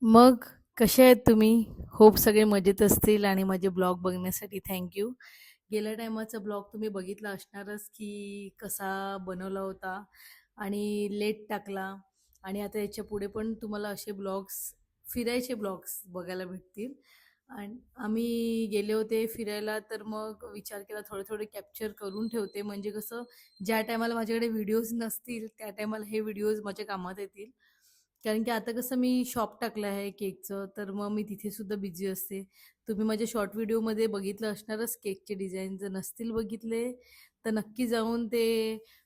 मग कसे आहेत तुम्ही? होप सगळे मजेत असतील आणि माझे ब्लॉग बघण्यासाठी थँक यू. गेल्या टायमाचा ब्लॉग तुम्ही बघितला असणारच की कसा बनवला होता आणि लेट टाकला आणि आता याच्या पुढे पण तुम्हाला असे ब्लॉग्स, फिरायचे ब्लॉग्स बघायला भेटतील. आणि आम्ही गेले होते फिरायला तर मग विचार केला थोडे थोडे कॅप्चर करून ठेवते म्हणजे कसं ज्या टायमाला माझ्याकडे व्हिडिओज नसतील त्या टायमाला हे व्हिडिओज माझ्या कामात येतील. कारण की आता कसं मी शॉप टाकलं आहे केकचं तर मग मी तिथे सुद्धा बिझी असते. तुम्ही माझ्या शॉर्ट व्हिडिओमध्ये बघितलं असणारच केकचे डिझाईन. जर नसतील बघितले तर नक्की जाऊन ते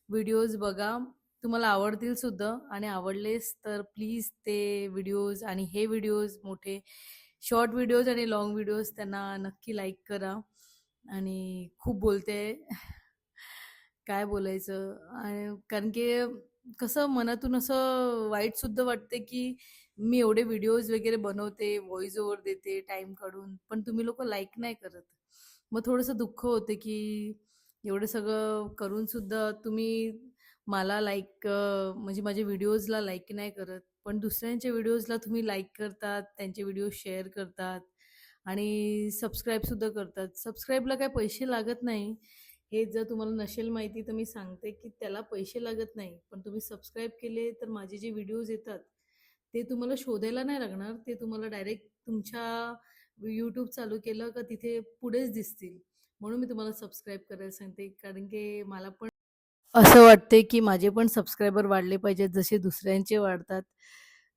व्हिडिओज बघा. तुम्हाला आवडतील सुद्धा आणि आवडलेच तर प्लीज ते व्हिडिओज आणि हे व्हिडिओज मोठे शॉर्ट व्हिडिओज आणि लाँग व्हिडिओज त्यांना नक्की लाईक करा. आणि खूप बोलते काय बोलायचं आणि कारण की कसं मनातून असं वाईट सुद्धा वाटते की मी एवढे व्हिडिओज वगैरे बनवते, व्हॉइस ओव्हर देते टाइम काढून, पण तुम्ही लोक लाईक नाही करत. मग थोडंसं दुःख होते की एवढं सगळं करून सुद्धा तुम्ही मला लाईक म्हणजे माझ्या व्हिडिओजला लाईक नाही करत, पण दुसऱ्यांच्या व्हिडिओजला तुम्ही लाईक करतात, त्यांचे व्हिडिओ शेअर करतात आणि सबस्क्राईब सुद्धा करतात. सबस्क्राईबला काय पैसे लागत नाही. हे जर तुम्हाला नसेल माहिती तर मी सांगते की त्याला पैसे लागत नाही, पण तुम्ही सबस्क्राईब केले तर माझे जे व्हिडिओज येतात ते तुम्हाला शोधायला नाही लागणार. ते तुम्हाला डायरेक्ट तुमच्या यूट्यूब चालू केलं का तिथे पुढेच दिसतील. म्हणून मी तुम्हाला सबस्क्राईब करायला सांगते, कारण की मला पण असं वाटते की माझे पण सबस्क्रायबर वाढले पाहिजेत जसे दुसऱ्यांचे वाढतात.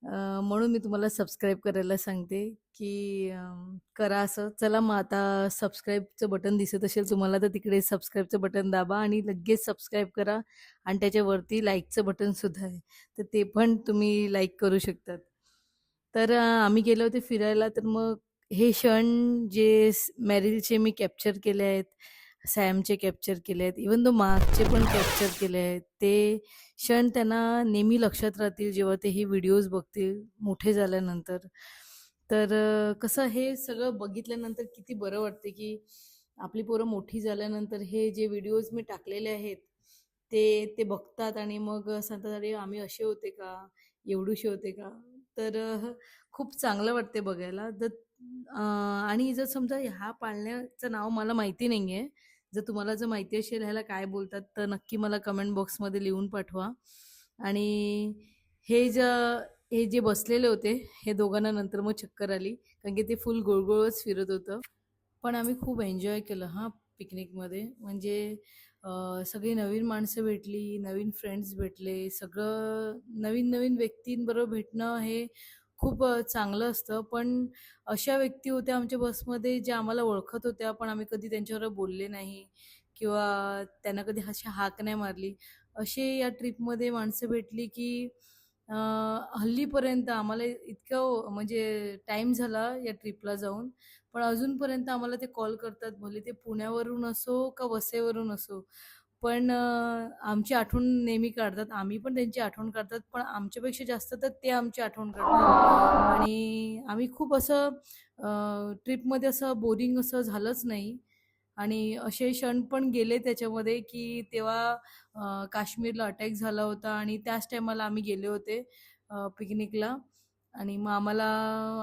म्हणून मी तुम्हाला सबस्क्राईब करायला सांगते की करा असं. चला मग आता सबस्क्राईबचं बटन दिसत असेल तुम्हाला तर तिकडे सबस्क्राईबचं बटन दाबा आणि लगेच सबस्क्राईब करा. आणि त्याच्यावरती लाईकचं बटनसुद्धा आहे, तर ते पण तुम्ही लाईक करू शकतात. तर आम्ही गेले होते फिरायला तर मग हे क्षण जे मॅरीलचे मी कॅप्चर केले आहेत, सॅमचे कॅप्चर केले आहेत, इवन दो मार्कचे पण कॅप्चर केले आहेत. ते क्षण त्यांना नेहमी लक्षात राहतील जेव्हा ते हे व्हिडिओज बघतील मोठे झाल्यानंतर. तर कसं हे सगळं बघितल्यानंतर किती बरं वाटते की आपली पोरं मोठी झाल्यानंतर हे जे व्हिडिओज मी टाकलेले आहेत ते ते बघतात आणि मग सांगतात, "अरे आम्ही असे होते का? एवढूशे होते का?" तर खूप चांगलं वाटते बघायला. आणि जर समजा ह्या पाळण्याचं नाव मला माहिती नाहीये. जर तुम्हाला माहिती असेल ह्याला काय बोलतात, तर नक्की मला कमेंट बॉक्समध्ये लिहून पाठवा. आणि हे ज हे जे बसलेले होते, हे दोघांना नंतर मग चक्कर आली. कारण की ते फुल गोल फिरत होतं. पण आम्ही खूप एन्जॉय केलं हां पिकनिकमध्ये. म्हणजे सगळी नवीन माणसं भेटली, नवीन फ्रेंड्स भेटले. सगळं नवीन-नवीन व्यक्तींबरोबर भेटणं हे खूप चांगलं असतं. पण अशा व्यक्ती होत्या आमच्या बसमध्ये ज्या आम्हाला ओळखत होत्या, पण आम्ही कधी त्यांच्याबरोबर बोलले नाही किंवा त्यांना कधी अशी हाक नाही मारली. असे या ट्रिपमध्ये माणसं भेटली की अ, हल्लीपर्यंत आम्हाला इतकं म्हणजे टाईम झाला या ट्रिपला जाऊन, पण अजूनपर्यंत आम्हाला ते कॉल करतात. भले ते पुण्यावरून असो का वसईवरून असो. पण आमची आठवण नेहमी काढतात. आम्ही पण त्यांची आठवण काढतात. पण आमच्यापेक्षा जास्त तर ते आमची आठवण काढतात. आणि आम्ही खूप असं ट्रिपमध्ये असं बोरिंग असं झालंच नाही. आणि असे क्षण पण गेले त्याच्यामध्ये, की तेव्हा काश्मीरला अटॅक झाला होता आणि त्याच टाईमाला आम्ही गेले होते पिकनिकला. आणि मग आम्हाला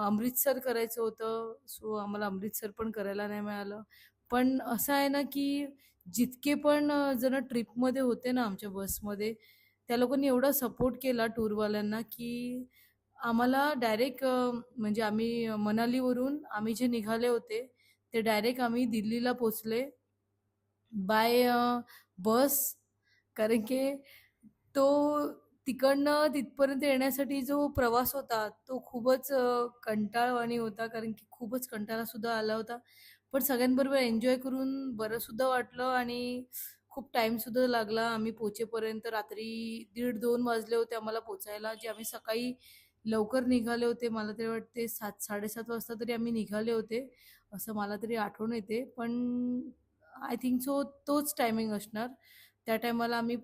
अमृतसर करायचं होतं. सो आम्हाला अमृतसर पण करायला नाही मिळालं. पण असं आहे ना, की जितके पण जण ट्रिपमध्ये होते ना आमच्या बसमध्ये, त्या लोकांनी एवढा सपोर्ट केला टूरवाल्यांना, की आम्हाला डायरेक्ट म्हणजे आम्ही मनालीवरून आम्ही जे निघाले होते, ते डायरेक्ट आम्ही दिल्लीला पोहोचले बाय बस. कारण की तो तिकडनं तिथपर्यंत येण्यासाठी जो प्रवास होता, तो खूपच कंटाळवाणी होता. कारण की खूपच कंटाळासुद्धा आला होता. पण सगळ्यांबरोबर एन्जॉय करून बरंसुद्धा वाटलं आणि खूप टाईमसुद्धा लागला. आम्ही पोहोचेपर्यंत रात्री 1:30-2 वाजले होते आम्हाला पोहोचायला. जे आम्ही सकाळी लवकर निघाले होते. मला तरी वाटते 7-7:30 वाजता तरी आम्ही निघाले होते, असं मला तरी आठवण येते. पण आय थिंक सो तोच टायमिंग असणार. त्या टायमाला आम्ही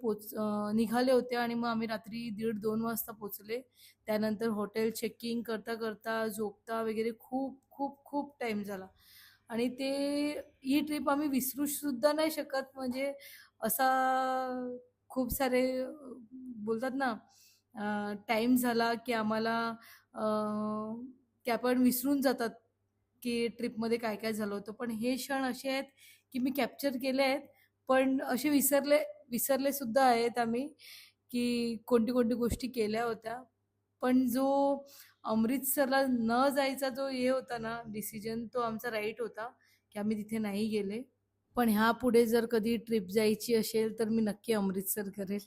निघाले होते आणि मग आम्ही रात्री 1:30-2 वाजता पोहोचले. त्यानंतर हॉटेल चेकिंग करता-करता, झोपता वगैरे खूप, खूप, खूप टाईम झाला. आणि ही ट्रिप आम्ही विसरू सुद्धा नाही शकत. म्हणजे असा खूप सारे बोलतात ना टाईम झाला की आम्हाला ते आपण विसरून जातात की ट्रिपमध्ये काय काय झालं होतं. पण हे क्षण असे आहेत की मी कॅप्चर केले आहेत, पण असे विसरले सुद्धा आहेत आम्ही, की कोणती कोणती गोष्टी केल्या होत्या. पण जो अमृतसरला न जायचा जो हे होता ना डिसिजन, तो आमचा राईट होता, की आम्ही तिथे नाही गेले. पण ह्यापुढे जर कधी ट्रिप जायची असेल, तर मी नक्की अमृतसर करेल.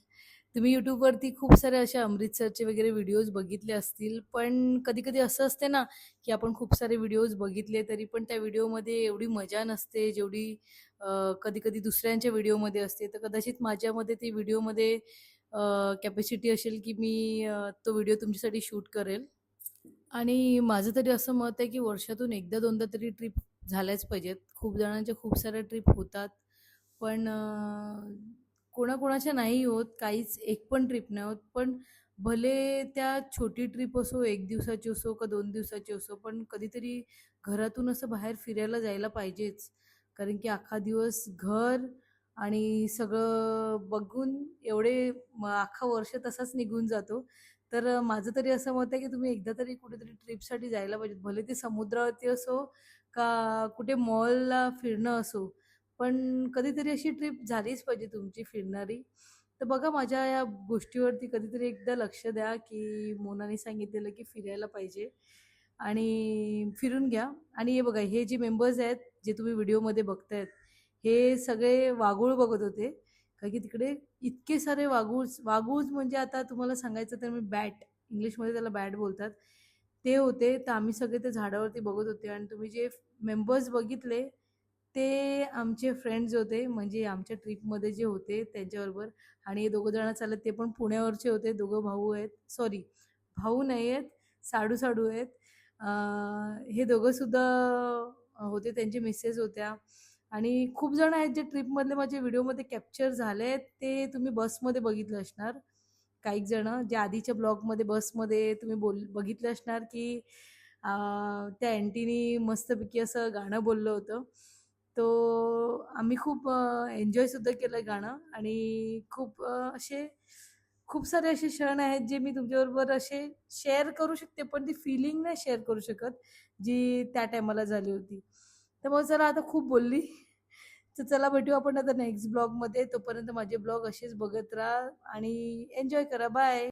तुम्ही YouTubeवरती खूप सारे असे अमृतसरचे वगैरे व्हिडिओज बघितले असतील. पण कधी-कधी असं असते ना, की आपण खूप सारे व्हिडिओज बघितले, तरी पण त्या व्हिडिओमध्ये एवढी मजा नसते, जेवढी कधी-कधी दुसऱ्यांच्या व्हिडिओमध्ये असते. तर कदाचित माझ्यामध्ये ती व्हिडिओमध्ये कॅपॅसिटी असेल, की मी तो व्हिडिओ तुमच्यासाठी शूट करेल. आणि माझं तरी असं मत आहे, की वर्षातून एकदा दोनदा तरी ट्रिप झाल्याच पाहिजेत. खूप जणांच्या खूप साऱ्या ट्रिप होतात. पण कोणाकोणाच्या नाही होत. काहीच एक पण ट्रिप नाही होत. पण भले त्या छोटी ट्रिप असो, 1 दिवसाची असो का 2 दिवसाची असो, पण कधीतरी घरातून असं बाहेर फिरायला जायला पाहिजेच. कारण की अख्खा दिवस घर आणि सगळं बघून अख्खा वर्ष तसाच निघून जातो. तर माझं तरी असं मत आहे, की तुम्ही एकदा तरी कुठेतरी ट्रिपसाठी जायला पाहिजे. भले ते समुद्रावरती असो का कुठे मॉलला फिरणं असो. पण कधीतरी अशी ट्रिप झालीच पाहिजे तुमची फिरणारी. तर बघा माझ्या या गोष्टीवरती कधीतरी एकदा लक्ष द्या, की मोनाने सांगितलेलं, की फिरायला पाहिजे आणि फिरून घ्या. आणि हे बघा हे जे मेंबर्स आहेत, जे तुम्ही व्हिडिओमध्ये बघतायत, हे सगळे वाघूळ बघत होते. कारण की तिकडे इतके सारे वाघूज म्हणजे आता तुम्हाला सांगायचं तर मी बॅट, इंग्लिशमध्ये त्याला बॅट बोलतात. ते होते. तर आम्ही सगळे त्या झाडावरती बघत होते आणि तुम्ही जे मेंबर्स बघितले, ते आमचे फ्रेंड्स होते. म्हणजे आमच्या ट्रिपमध्ये जे होते त्यांच्याबरोबर. आणि हे दोघं जण चालले ते पण पुण्यावरचे होते. दोघं भाऊ आहेत. सॉरी, भाऊ नाही आहेत, साडू-साडू आहेत. हे दोघंसुद्धा होते. त्यांचे मिसेस होत्या. आणि खूप जण आहेत जे ट्रिपमधले माझे व्हिडिओमध्ये कॅप्चर झाले आहेत. ते तुम्ही बसमध्ये बघितलं असणार. काही जण जे आधीच्या ब्लॉगमध्ये बसमध्ये तुम्ही बघितलं असणार, की त्या अँटीनी मस्तपैकी असं गाणं बोललं होतं. आम्ही खूप एन्जॉय सुद्धा केलं गाणं. आणि खूप सारे असे क्षण आहेत जे मी तुमच्याबरोबर असे शेअर करू शकते, पण ती फीलिंग नाही शेअर करू शकत, जी त्या टायमाला झाली होती. तर मग चला आता खूप बोलली. तर चला भेटू आपण आता नेक्स्ट ब्लॉगमध्ये. तोपर्यंत माझे ब्लॉग असेच बघत राहा आणि एन्जॉय करा. बाय.